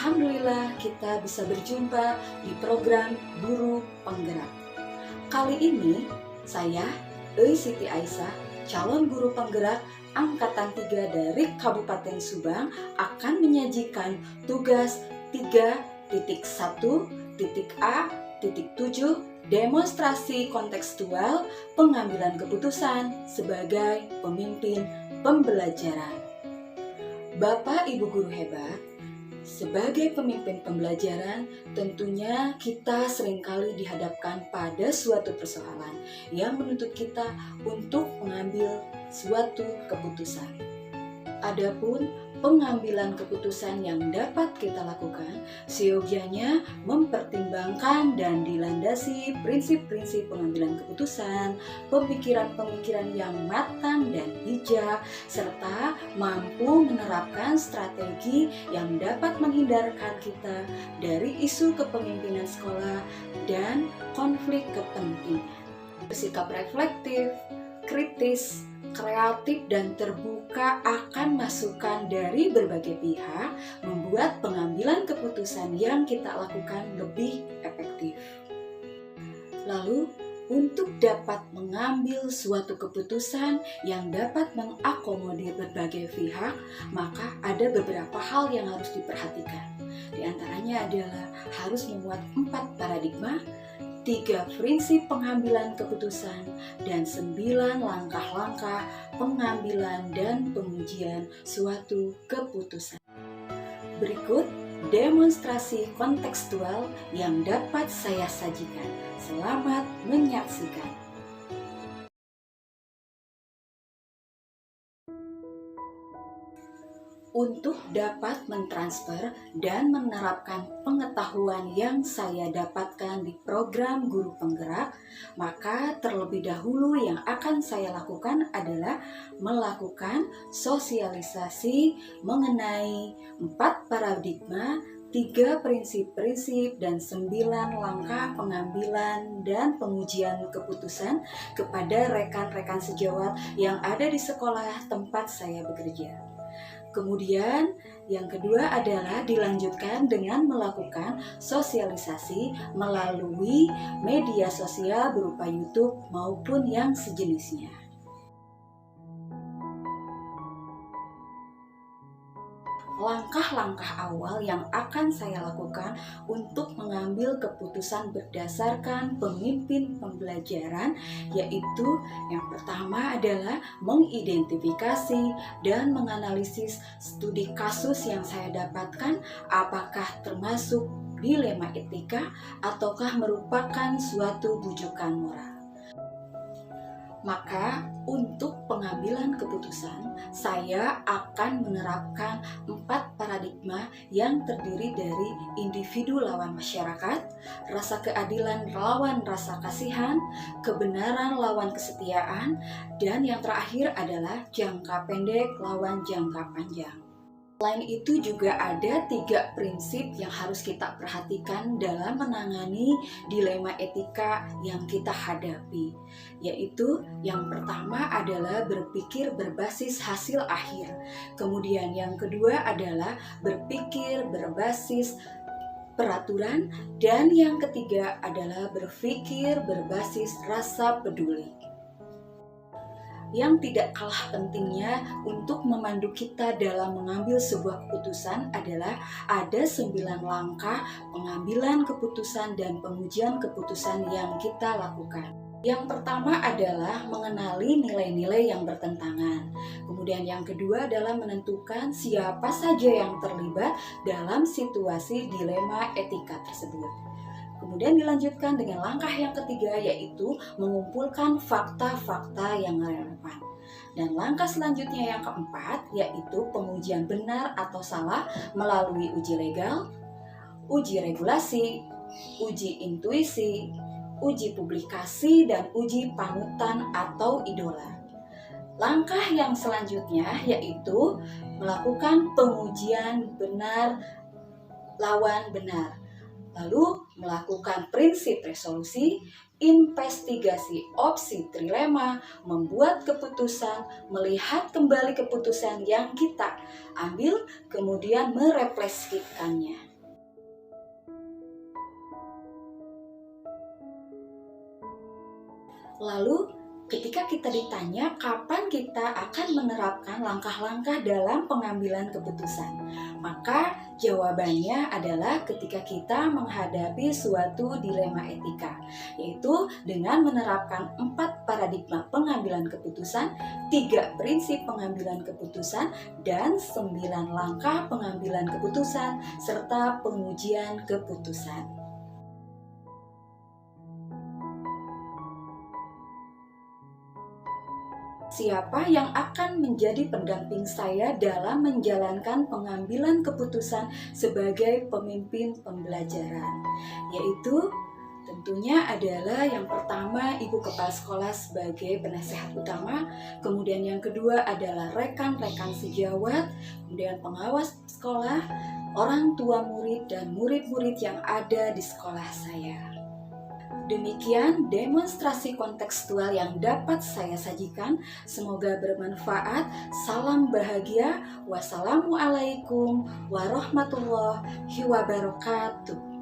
Alhamdulillah kita bisa berjumpa di program Guru Penggerak. Kali ini saya, Siti Aisyah, calon guru penggerak Angkatan 3 dari Kabupaten Subang akan menyajikan tugas 3.1.A.7 demonstrasi kontekstual pengambilan keputusan sebagai pemimpin pembelajaran. Bapak Ibu guru hebat, sebagai pemimpin pembelajaran, tentunya kita seringkali dihadapkan pada suatu persoalan yang menuntut kita untuk mengambil suatu keputusan. Adapun pengambilan keputusan yang dapat kita lakukan, seyogianya mempertimbangkan dan dilandasi prinsip-prinsip pengambilan keputusan, pemikiran-pemikiran yang matang dan bijak, serta mampu menerapkan strategi yang dapat menghindarkan kita dari isu kepemimpinan sekolah dan konflik kepentingan. Bersikap reflektif, kritis, kreatif dan terbuka akan masukan dari berbagai pihak membuat pengambilan keputusan yang kita lakukan lebih efektif. Lalu, untuk dapat mengambil suatu keputusan yang dapat mengakomodir berbagai pihak, maka ada beberapa hal yang harus diperhatikan. Di antaranya adalah harus memuat 4 paradigma, 3 prinsip pengambilan keputusan, dan 9 langkah-langkah pengambilan dan pengujian suatu keputusan. Berikut demonstrasi kontekstual yang dapat saya sajikan. Selamat menyaksikan. Untuk dapat mentransfer dan menerapkan pengetahuan yang saya dapatkan di program Guru Penggerak, maka terlebih dahulu yang akan saya lakukan adalah melakukan sosialisasi mengenai 4 paradigma, 3 prinsip-prinsip, dan 9 langkah pengambilan dan pengujian keputusan kepada rekan-rekan sejawat yang ada di sekolah tempat saya bekerja. Kemudian yang kedua adalah dilanjutkan dengan melakukan sosialisasi melalui media sosial berupa YouTube maupun yang sejenisnya. Langkah-langkah awal yang akan saya lakukan untuk mengambil keputusan berdasarkan pemimpin pembelajaran, yaitu yang pertama adalah mengidentifikasi dan menganalisis studi kasus yang saya dapatkan, apakah termasuk dilema etika ataukah merupakan suatu bujukan moral. Maka untuk pengambilan keputusan, saya akan menerapkan 4 paradigma yang terdiri dari individu lawan masyarakat, rasa keadilan lawan rasa kasihan, kebenaran lawan kesetiaan, dan yang terakhir adalah jangka pendek lawan jangka panjang. Selain itu juga ada 3 prinsip yang harus kita perhatikan dalam menangani dilema etika yang kita hadapi, yaitu yang pertama adalah berpikir berbasis hasil akhir, kemudian yang kedua adalah berpikir berbasis peraturan, dan yang ketiga adalah berpikir berbasis rasa peduli. Yang tidak kalah pentingnya untuk memandu kita dalam mengambil sebuah keputusan adalah ada 9 langkah pengambilan keputusan dan pengujian keputusan yang kita lakukan. Yang pertama adalah mengenali nilai-nilai yang bertentangan. Kemudian yang kedua adalah menentukan siapa saja yang terlibat dalam situasi dilema etika tersebut. Kemudian dilanjutkan dengan langkah yang ketiga, yaitu mengumpulkan fakta-fakta yang relevan. Dan langkah selanjutnya yang keempat, yaitu pengujian benar atau salah melalui uji legal, uji regulasi, uji intuisi, uji publikasi, dan uji panutan atau idola. Langkah yang selanjutnya yaitu melakukan pengujian benar lawan benar, lalu melakukan prinsip resolusi, investigasi opsi trilema, membuat keputusan, melihat kembali keputusan yang kita ambil, kemudian merefleksikannya. Lalu, ketika kita ditanya kapan kita akan menerapkan langkah-langkah dalam pengambilan keputusan, maka jawabannya adalah ketika kita menghadapi suatu dilema etika, yaitu dengan menerapkan 4 paradigma pengambilan keputusan, 3 prinsip pengambilan keputusan, dan 9 langkah pengambilan keputusan, serta pengujian keputusan. Siapa yang akan menjadi pendamping saya dalam menjalankan pengambilan keputusan sebagai pemimpin pembelajaran? Yaitu tentunya adalah yang pertama ibu kepala sekolah sebagai penasehat utama, kemudian yang kedua adalah rekan-rekan sejawat, kemudian pengawas sekolah, orang tua murid, dan murid-murid yang ada di sekolah saya. Demikian demonstrasi kontekstual yang dapat saya sajikan. Semoga bermanfaat. Salam bahagia. Wassalamualaikum warahmatullahi wabarakatuh.